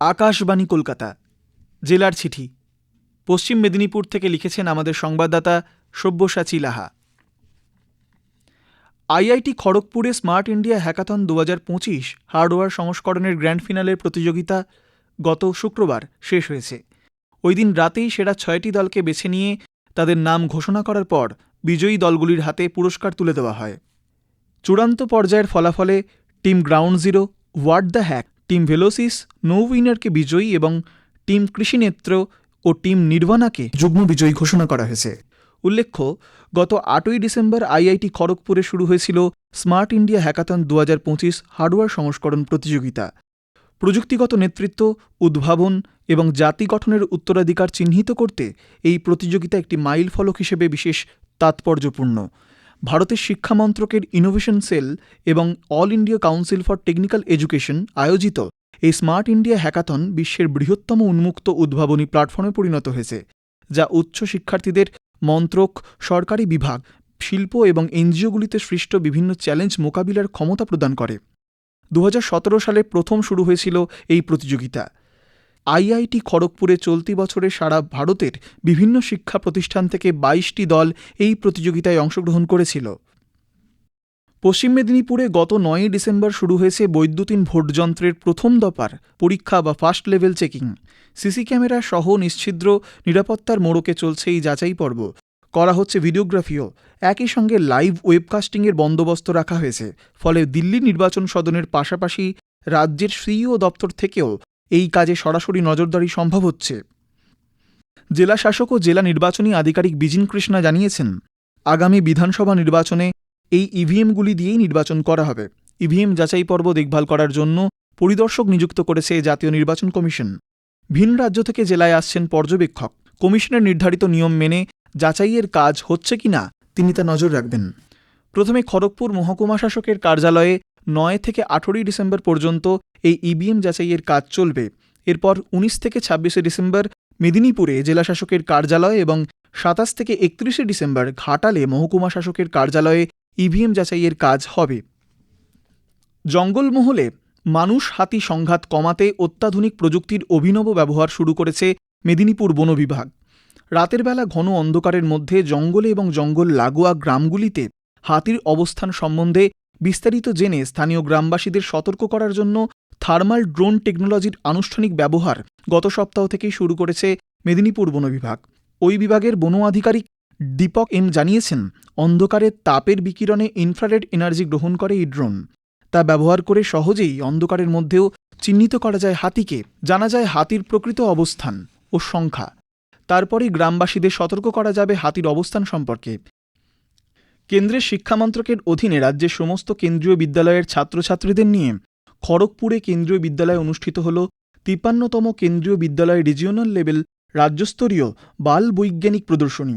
আকাশবাণী কলকাতা জেলার চিঠি পশ্চিম মেদিনীপুর থেকে লিখেছেন আমাদের সংবাদদাতা সব্যসাচী লাহা। আইআইটি খড়গপুরে স্মার্ট ইন্ডিয়া হ্যাকাথন 2025 হার্ডওয়্যার সংস্করণের গ্র্যান্ড ফিনালের প্রতিযোগিতা গত শুক্রবার শেষ হয়েছে। ওই দিন রাতেই সেরা 6টি দলকে বেছে নিয়ে তাদের নাম ঘোষণা করার পর বিজয়ী দলগুলির হাতে পুরস্কার তুলে দেওয়া হয়। চূড়ান্ত পর্যায়ের ফলাফলে team ground zero, what the hack, team Velocis, no উইনারকে বিজয়ী এবং টিম কৃষিনেত্র ও টিম নির্বাণাকে যুগ্ম বিজয়ী ঘোষণা করা হয়েছে। উল্লেখ্য, গত 8ই ডিসেম্বর আইআইটি খড়গপুরে শুরু হয়েছিল স্মার্ট ইন্ডিয়া হ্যাকাথন 2025 হার্ডওয়্যার সংস্করণ প্রতিযোগিতা। প্রযুক্তিগত নেতৃত্ব, উদ্ভাবন এবং জাতি গঠনের উত্তরাধিকার চিহ্নিত করতে এই প্রতিযোগিতা একটি মাইলফলক হিসেবে বিশেষ তাৎপর্যপূর্ণ। ভারতের শিক্ষা মন্ত্রকের ইনোভেশন সেল এবং all India council for technical education আয়োজিত এই স্মার্ট ইন্ডিয়া হ্যাকাথন বিশ্বের বৃহত্তম উন্মুক্ত উদ্ভাবনী প্ল্যাটফর্মে পরিণত হয়েছে, যা উচ্চ শিক্ষার্থীদের মন্ত্রক, সরকারি বিভাগ, শিল্প এবং এনজিওগুলিতে সৃষ্ট বিভিন্ন চ্যালেঞ্জ মোকাবিলার ক্ষমতা প্রদান করে। 2017 সালে প্রথম শুরু হয়েছিল এই প্রতিযোগিতা। আইআইটি খড়গপুরে চলতি বছরে সারা ভারতের বিভিন্ন শিক্ষা প্রতিষ্ঠান থেকে 22টি দল এই প্রতিযোগিতায় অংশগ্রহণ করেছিল। পশ্চিম মেদিনীপুরে গত 9ই ডিসেম্বর শুরু হয়েছে বৈদ্যুতিন ভোটযন্ত্রের প্রথম দফার পরীক্ষা বা first level checking. CC camera সহ নিশ্ছিদ্র নিরাপত্তার মোড়কে চলছে এই যাচাই পর্ব। করা হচ্ছে ভিডিওগ্রাফিও। একই সঙ্গে লাইভ ওয়েবকাস্টিংয়ের বন্দোবস্ত রাখা হয়েছে। ফলে দিল্লি নির্বাচন সদনের পাশাপাশি রাজ্যের সিইও দপ্তর থেকেও এই কাজে সরাসরি নজরদারি সম্ভব হচ্ছে। জেলা শাসক ও জেলা নির্বাচনী আধিকারিক বিজিন কৃষ্ণা জানিয়েছেন, আগামী বিধানসভা নির্বাচনে এই ইভিএমগুলি দিয়েই নির্বাচন করা হবে। ইভিএম যাচাই পর্ব দেখভাল করার জন্য পরিদর্শক নিযুক্ত করেছে জাতীয় নির্বাচন কমিশন। ভিন রাজ্য থেকে জেলায় আসছেন পর্যবেক্ষক। কমিশনের নির্ধারিত নিয়ম মেনে যাচাইয়ের কাজ হচ্ছে কিনা তিনি তা নজর রাখবেন। প্রথমে খড়গপুর মহকুমা শাসকের কার্যালয়ে 9 থেকে 18 ডিসেম্বর পর্যন্ত এই ইভিএম যাচাইয়ের কাজ চলবে। এরপর 19 থেকে 26 ডিসেম্বর মেদিনীপুরে জেলা শাসকের কার্যালয় এবং 27 থেকে 31 ডিসেম্বর ঘাটালে মহকুমা শাসকের কার্যালয়ে ইভিএম যাচাইয়ের কাজ হবে। জঙ্গলমহলে মানুষ হাতি সংঘাত কমাতে অত্যাধুনিক প্রযুক্তির অভিনব ব্যবহার শুরু করেছে মেদিনীপুর বন বিভাগ। রাতের বেলা ঘন অন্ধকারের মধ্যে জঙ্গলে এবং জঙ্গল লাগোয়া গ্রামগুলিতে হাতির অবস্থান সম্বন্ধে বিস্তারিত জেনে স্থানীয় গ্রামবাসীদের সতর্ক করার জন্য থার্মাল ড্রোন টেকনোলজির আনুষ্ঠানিক ব্যবহার গত সপ্তাহ থেকেই শুরু করেছে মেদিনীপুর বন বিভাগ। ওই বিভাগের বন আধিকারিক দীপক এম জানিয়েছেন, অন্ধকারের তাপের বিকিরণে ইনফ্রারেড এনার্জি গ্রহণ করে এই ড্রোন। তা ব্যবহার করে সহজেই অন্ধকারের মধ্যেও চিহ্নিত করা যায় হাতিকে, জানা যায় হাতির প্রকৃত অবস্থান ও সংখ্যা। তারপরেই গ্রামবাসীদের সতর্ক করা যাবে হাতির অবস্থান সম্পর্কে। কেন্দ্রের শিক্ষামন্ত্রকের অধীনে রাজ্যের সমস্ত কেন্দ্রীয় বিদ্যালয়ের ছাত্রছাত্রীদের নিয়ে খড়গপুরে কেন্দ্রীয় বিদ্যালয়ে অনুষ্ঠিত হল 53তম কেন্দ্রীয় বিদ্যালয় রিজিওনাল লেভেল রাজ্যস্তরীয় বাল বৈজ্ঞানিক প্রদর্শনী।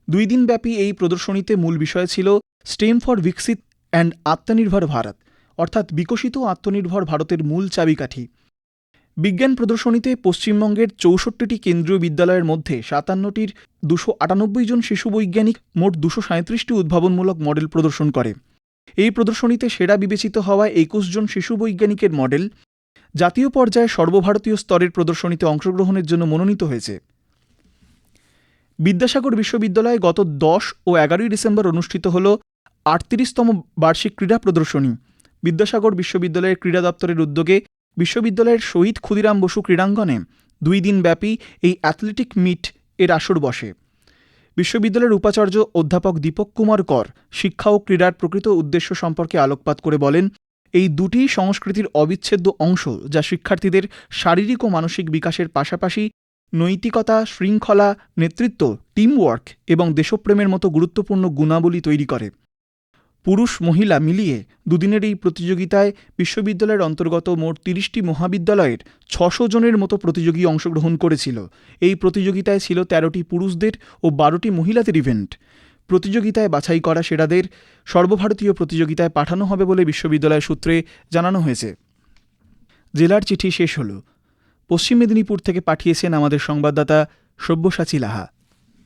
2 দিনব্যাপী এই প্রদর্শনীতে মূল বিষয় ছিল স্টেম ফর বিকশিত অ্যান্ড আত্মনির্ভর ভারত, অর্থাৎ বিকশিত আত্মনির্ভর ভারতের মূল চাবিকাঠি। বিজ্ঞান প্রদর্শনীতে পশ্চিমবঙ্গের 64টি কেন্দ্রীয় বিদ্যালয়ের মধ্যে 57টির 298 জন শিশু বৈজ্ঞানিক মোট 237টি উদ্ভাবনমূলক মডেল প্রদর্শন করে। এই প্রদর্শনীতে সেরা বিবেচিত হওয়া 21 জন শিশু বৈজ্ঞানিকের মডেল জাতীয় পর্যায়ে সর্বভারতীয় স্তরের প্রদর্শনীতে অংশগ্রহণের জন্য মনোনীত হয়েছে। বিদ্যাসাগর বিশ্ববিদ্যালয়ে গত 10 ও 11 ডিসেম্বর অনুষ্ঠিত হল 38তম বার্ষিক ক্রীড়া প্রদর্শনী। বিদ্যাসাগর বিশ্ববিদ্যালয়ের ক্রীড়া দপ্তরের উদ্যোগে বিশ্ববিদ্যালয়ের শহীদ ক্ষুদিরাম বসু ক্রীড়াঙ্গনে 2 দিনব্যাপী এই অ্যাথলেটিক মিট এর আসর বসে। বিশ্ববিদ্যালয়ের উপাচার্য অধ্যাপক দীপক কুমার কর শিক্ষা ও ক্রীড়ার প্রকৃত উদ্দেশ্য সম্পর্কে আলোকপাত করে বলেন, এই দুটিই সংস্কৃতির অবিচ্ছেদ্য অংশ, যা শিক্ষার্থীদের শারীরিক ও মানসিক বিকাশের পাশাপাশি নৈতিকতা, শৃঙ্খলা, নেতৃত্ব, টিমওয়ার্ক এবং দেশপ্রেমের মতো গুরুত্বপূর্ণ গুণাবলী তৈরি করে। পুরুষ মহিলা মিলিয়ে 2 দিনের এই প্রতিযোগিতায় বিশ্ববিদ্যালয়ের অন্তর্গত মোট 30টি মহাবিদ্যালয়ের 600 জনের মতো প্রতিযোগী অংশগ্রহণ করেছিল। এই প্রতিযোগিতায় ছিল 13টি পুরুষদের ও 12টি মহিলাদের ইভেন্ট। প্রতিযোগিতায় বাছাই করা সেরাদের সর্বভারতীয় প্রতিযোগিতায় পাঠানো হবে বলে বিশ্ববিদ্যালয় সূত্রে জানানো হয়েছে। জেলার চিঠি শেষ হল। পশ্চিম মেদিনীপুর থেকে পাঠিয়েছেন আমাদের সংবাদদাতা সব্যসাচী লাহা।